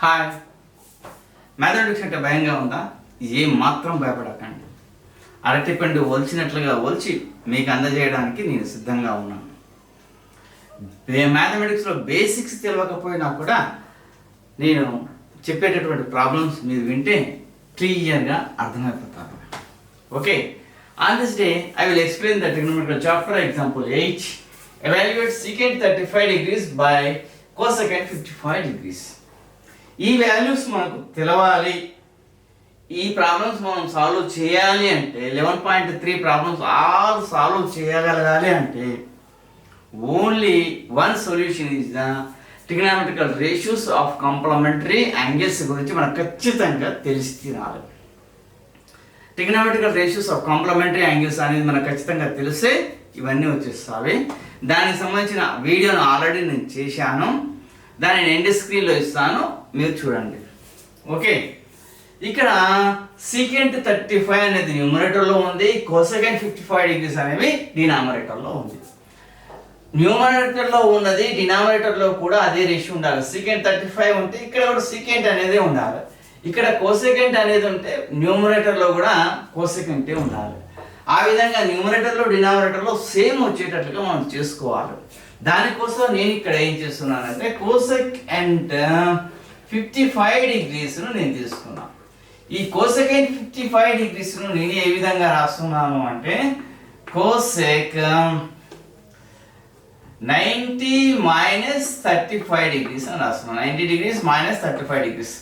Hi, mathematics అంటే భయంగా ఉందా? ఏం మాత్రం భయపడకండి. అరటిపండు ఒలిచినట్లుగా ఒలిచి మీకు అందజేయడానికి నేను సిద్ధంగా ఉన్నాను. మ్యాథమెటిక్స్లో బేసిక్స్ తెలియకపోయినా కూడా నేను చెప్పేటటువంటి ప్రాబ్లమ్స్ మీరు వింటే క్లియర్గా అర్థమైపోతారు. Okay, on this day I will explain the trigonometrical chapter. Example 8. Evaluate secant 35 degrees by cosecant 55 degrees. ఈ వాల్యూస్ మనకు తెలవాలి, ఈ ప్రాబ్లమ్స్ మనం సాల్వ్ చేయాలి అంటే 11.3 ప్రాబ్లమ్స్ ఆల్ సాల్వ్ చేయగలగాలి అంటే only one solution is the trigonometrical ratios of complementary angles గురించి మనకు ఖచ్చితంగా తెలిసి తీరాలి. Trigonometrical ratios of complementary angles అనేది మనకు ఖచ్చితంగా తెలిసే ఇవన్నీ వచ్చేస్తాయి. దానికి సంబంధించిన వీడియోను ఆల్రెడీ నేను చేశాను, దాన్ని ఎండ్ స్క్రీన్లో ఇస్తాను, మీరు చూడండి. ఓకే, ఇక్కడ సీకెంట్ 35 అనేది న్యూమరేటర్లో ఉంది, కోసెకంట్ 55 డిగ్రీస్ అనేవి డినామినేటర్లో ఉంది. న్యూమరేటర్లో ఉన్నది డినామినేటర్లో కూడా అదే రేషియో ఉండాలి. సీకెంట్ 35 ఉంటే ఇక్కడ కూడా సీకెంట్ అనేది ఉండాలి. ఇక్కడ కోసెకంట్ అనేది ఉంటే న్యూమరేటర్లో కూడా కోసెకంటే ఉండాలి. ఆ విధంగా న్యూమరేటర్లో డినామినేటర్లో సేమ్ వచ్చేటట్లుగా మనం చేసుకోవాలి. దానికోసం నేను ఇక్కడ ఏం చేస్తున్నానంటే కోసెకంట్ 55 డిగ్రీస్ను నేను తీసుకున్నాను. ఈ కోసెకంట్ 55 డిగ్రీస్ను నేను ఏ విధంగా రాస్తున్నాను అంటే కోసెక్ 90 మైనస్ 35 డిగ్రీస్ అని రాస్తున్నాను. 90 degrees minus 35 degrees.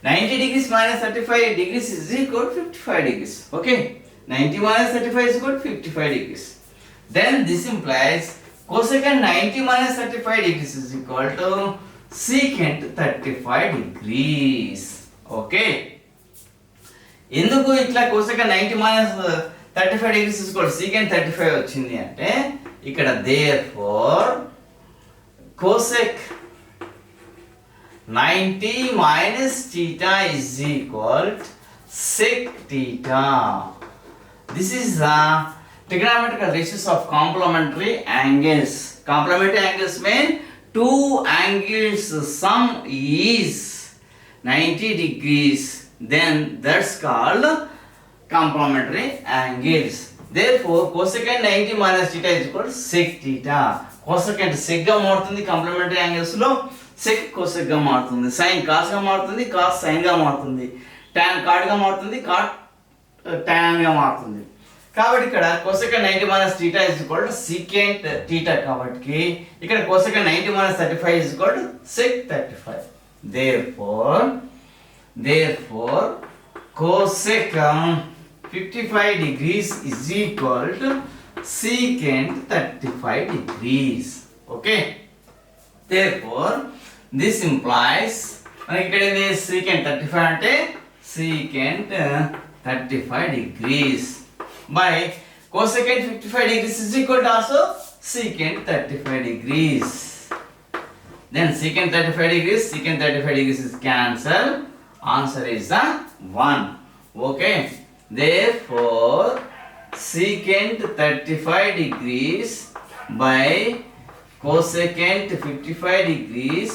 90 degrees minus 35 degrees is equal to 55 degrees. Okay, 90 minus 35 is equal to 55 degrees. Then this implies cosecant 90 minus 35 degrees is equal to secant 35 degrees. Okay, ఎందుకు ఇట్లా cosecant 90 minus 35 degrees is equal to secant 35 వచ్చింది అంటే ఇక్కడ therefore cosec 90 minus theta is equal to sec theta. This is the trigonometrical ratios of complementary angles. Complementary angles mean two angles sum is 90 degrees. Then that's called complementary angles. Therefore cosecant 90 minus theta is equal to sec theta. Cosecant sec గా మారుతుంది complementary angles లో, check cosec గా మారుతుంది, sine cos గా మారుతుంది, cos sign గా మారుతుంది, tan cot గా మారుతుంది, కాట్ టాన్ గా మారుతుంది. కాబట్టి ఇక్కడ cosecant 90 minus theta is equal to secant theta కాబట్టి ఇక్కడ cosecant 90 minus 35 is equal to sec 35. therefore cosecant 55 degrees is equal to secant 35 degrees. Okay, therefore this implies మనకి ఇక్కడ ఏంది secant 35 అంటే secant 35 degrees by cosecant 55 degrees is equal to also secant 35 degrees. Then secant 35 degrees is cancelled. Answer is the 1. Okay, therefore secant 35 degrees by cosecant 55 degrees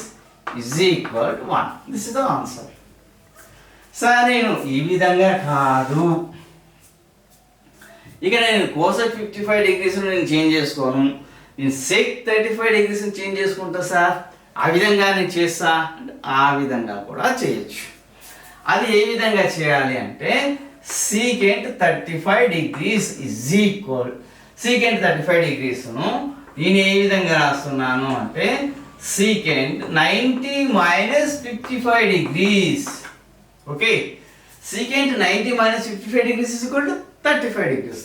is equal to 1. This is the answer. Sir నేను ఈ విధంగా కాదు, ఇక నేను cosec 55 degrees నేను change చేసుకోను, నేను check 35 degrees change చేసుకుంటా సార్, ఆ విధంగా నేను చేస్తా అంటే ఆ విధంగా కూడా చేయొచ్చు. అది ఏ విధంగా చేయాలి అంటే secant 35 degrees is equal secant 35 డిగ్రీస్ను నేను ఏ విధంగా రాస్తున్నాను అంటే secant 90 minus 55 degrees. Okay, secant 90 minus 55 degrees is equal to 35 degrees.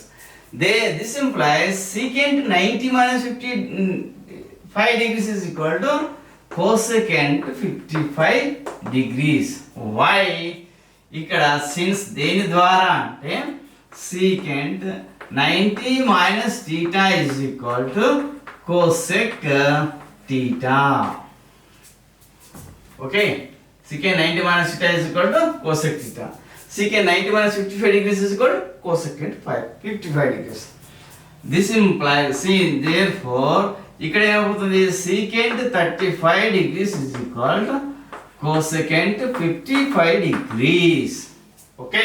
This implies secant 90 minus 55 degrees is equal to cosecant 55 degrees. Why? ఇక్కడ since దేని ద్వారా అంటే secant 90 minus theta is equal to cosec theta. Okay, secant 90 minus theta is equal to cosec theta. Secant 90 minus 55 degrees is equal to cosecant 55 degrees. This implies, see, therefore ఇక్కడ ఏమవుతుంది secant 35 degrees is equal to cosecant 55 degrees. Okay,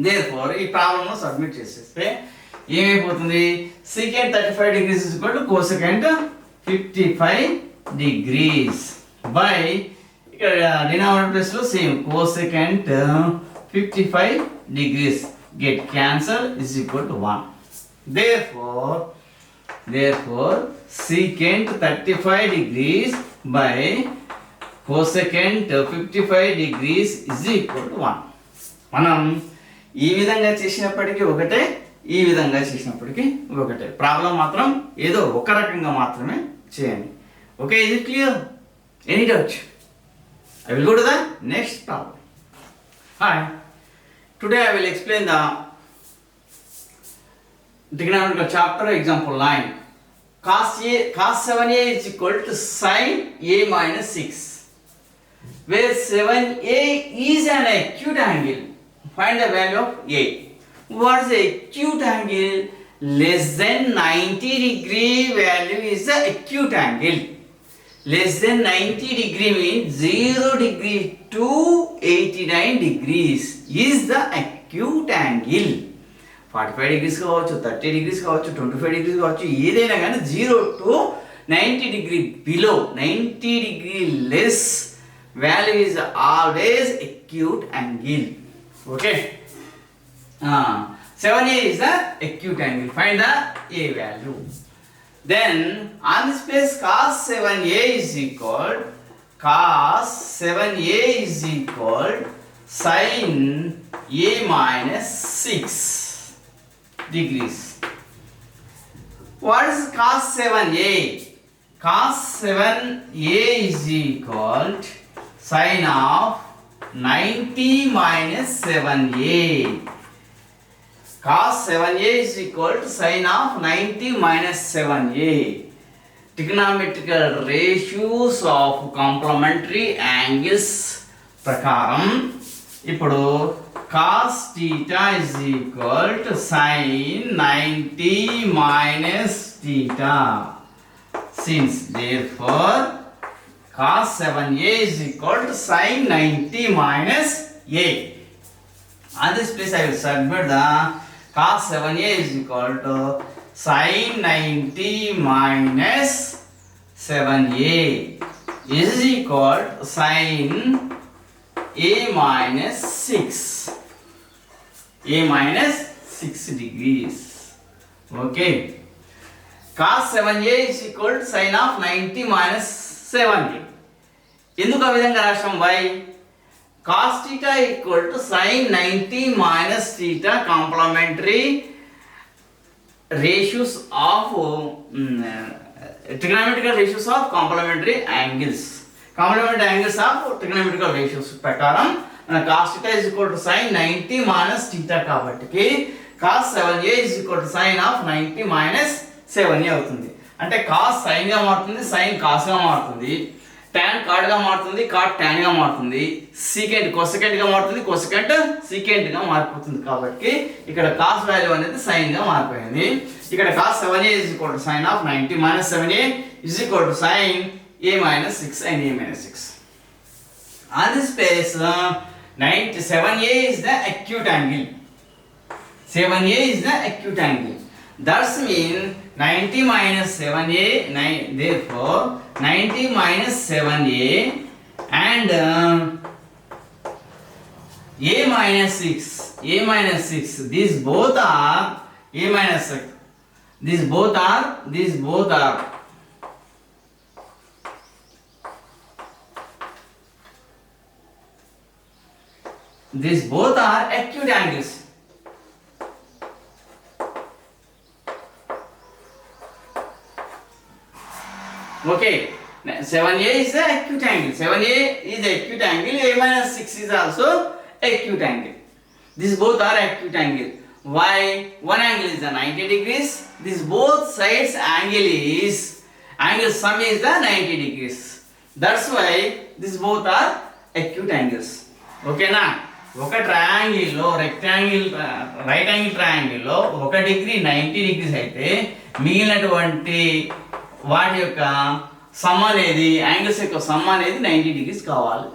therefore ఈ problem submit చేసేస్తే ఏమైపోతుంది, secant 35 degrees is equal to cosecant 55 degrees by ఇక్కడ denominator place లో same cosecant 55 degrees get cancel is equal to 1. Therefore secant 35 degrees by cosecant 55 degrees is equal to 1. మనం ఈ విధంగా చేసినప్పటికీ ఒకటే, ఈ విధంగా చేసినప్పటికీ ఒకటే. ప్రాబ్లం మాత్రం ఏదో ఒక రకంగా మాత్రమే చేయండి. ఓకే, ఇది clear? Any doubt? I will go to the next problem. Hi, today I will explain the trigonometrical chapter example 9. Cos 7a is equal to sin a minus 6, where 7a is an acute angle. Find the value of a. What is the acute angle? Less than 90 degree value is the acute angle. Less than 90 degree means 0 degree to 89 degrees is the acute angle. 45 degrees కావచ్చు, 30 degrees కావచ్చు, 25 degrees కావచ్చు, ఏదైనా కానీ 0 to 90 degree below, 90 degree less value is always acute angle. Okay, 7a is the acute angle. Find the a value. Then on this place cos 7a is equal sin a minus 6 degrees. What is cos 7a? Cos 7a is equal sin of 90 minus 7a. Cos 7a is equal to sin of 90 minus 7a. Trigonometrical ratios of complementary angles ప్రకారం ఇప్పుడు cos theta is equal to sin 90 minus theta. Since therefore cos 7a is equal to sin 90 minus a. On this place I will submit the cos 7a is equal to sin 90 minus 7a is equal to sin a minus 6 degrees. Okay, cos 7a is equal to sin of 90 minus 7a. ఎందుకు ఆ విధంగా రాష్ట్రం y? Cos theta equal to sin 90 minus theta complementary ratios of trigonometrical ratios of complementary angles. Complementary angles of trigonometrical ratios ప్రకారం cos theta is equal to sin 90 minus theta కాబట్టి cos 7a is equal to sin of 90 minus 7a అవుతుంది. అంటే cos sin గా మారుతుంది, sin cos గా మారుతుంది, tan cot గా మారుతుంది, cot tan గా మారుతుంది, secant cosecant గా మారుతుంది, cosecant secant గా మారిపోతుంది. కాబట్టి ఇక్కడ cos వాల్యూ అనేది sin గా మారిపోయింది. ఇక్కడ cos 7a is equal to sin of 90 minus 7a is equal to sin a minus 6 and a minus 6. On this place 7a is the acute angle. 7a is the acute angle. That means 90 minus 7a, therefore 90 minus 7a and a minus 6, these both are a minus 6, these both are acute angles. Okay, 7a is the acute angle. 7a is acute angle. A minus 6 is also acute angle. These both are acute angle. Why? One angle is the 90 degrees. This both sides angle sum is the 90 degrees. That's why these both are acute angles. Okay na? ఒక ట్రయాంగిల్లో rectangle right angle ట్రయాంగిల్లో ఒక degree 90 degrees అయితే మిగిలినటువంటి వాటి యొక్క some అనేది angles యొక్క some అనేది 90 degrees కావాలి.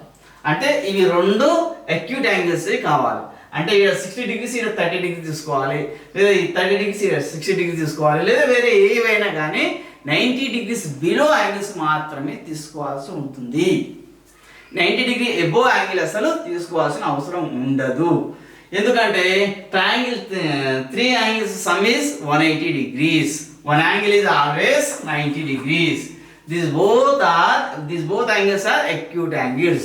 అంటే ఇవి రెండు అక్యూట్ యాంగిల్స్ కావాలి. అంటే ఇక్కడ 60 degrees ఇక్కడ 30 degrees తీసుకోవాలి, లేదా 30 degrees ఇక్కడ 60 degrees తీసుకోవాలి, లేదా వేరే ఏవైనా కానీ 90 degrees బిలో యాంగిల్స్ మాత్రమే తీసుకోవాల్సి ఉంటుంది. 90 degree ఎబో యాంగిల్ అసలు తీసుకోవాల్సిన అవసరం ఉండదు. ఎందుకంటే triangle 3 angles sum is 180 degrees. One angle is always 90 degrees. These both angles are acute angles.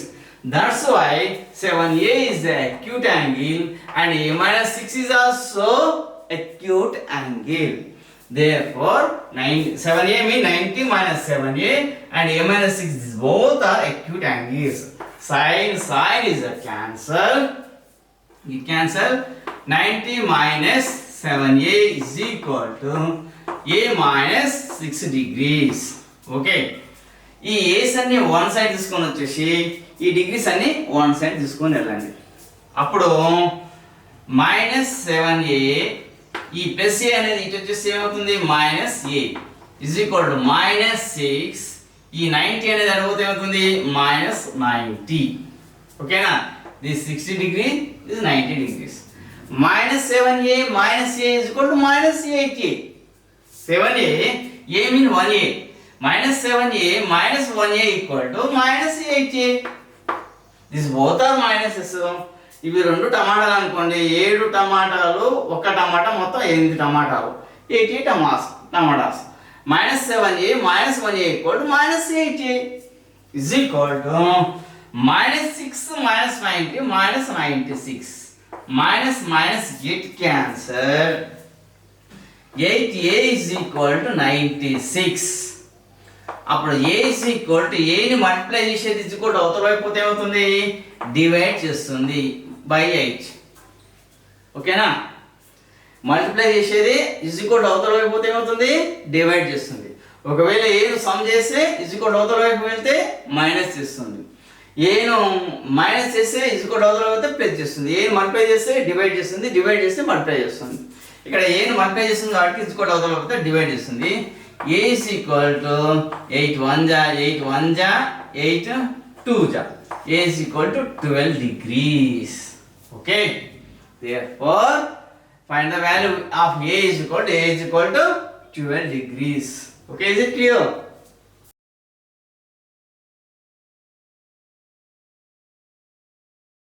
That's why 7a is the acute angle and a minus 6 is also acute angle. Therefore 7a means 90 minus 7a and a minus 6, these both are acute angles. Sine is a cancel. You cancel 90 minus 7a is equal to a minus 6 degrees. Okay. ఈ ఏస్ అన్ని one side తీసుకొని వచ్చేసి ఈ degrees అన్ని one side తీసుకొని వెళ్ళండి. అప్పుడు -7a ఈ ప్లస్ ఏ అనేది ఇటు వచ్చేసి ఏమవుతుంది -a ఇజ్ ఈక్వల్ టు -6 ఈ 90 అనేది అడిగితే ఏమవుతుంది -90. ఓకేనా? This 60 degree, this 90 degrees. -7a minus a is equal to -8a. 7a, a means 1a. -7a minus 1a equal to -8a. These both are minuses. ఇవి రెండు టమాటాలు అనుకోండి, 7 టమాటాలు, ఒక టమాటా మొత్తం 8 టమాటాలు, 8 tomatoes. -7a minus 1a equal to -8a is equal to -6 minus 90 minus 96. Minus get cancelled. 8a is equal to 96. అప్పుడు a is equal to a ని మల్టిప్లై చేసేది ఇజ్ ఈక్వల్ టు అవతల వైపు పోతే ఏమవుతుంది, డివైడ్ చేస్తుంది బై 8. ఓకేనా? మల్టిప్లై చేసేది ఇజ్ ఈక్వల్ టు అవతల వైపు పోతే ఏమవుతుంది, డివైడ్ చేస్తుంది. ఒకవేళ a ను సమ్ చేస్తే ఇజ్ ఈక్వల్ టు అవతల వైపు వెళ్తే మైనస్ చేస్తుంది. ఏను మైనస్ చేస్తే ఇజ్ ఈక్వల్ టు అవతల వైపు ప్లస్ చేస్తుంది. ఏను మల్టిప్లై చేస్తే డివైడ్ చేస్తుంది, డివైడ్ చేస్తే మల్టిప్లై చేస్తుంది. ఇక్కడ ఏను మల్టిప్లై చేస్తుంది కాబట్టి ఇజ్ ఈక్వల్ టు అవతల వైపు డివైడ్ చేస్తుంది. a is equal to 8 1 ja 8 1 ja 8 2 ja. a is equal to 12 degrees. Okay, therefore find the value of a is equal to 12 degrees. Okay, is it clear?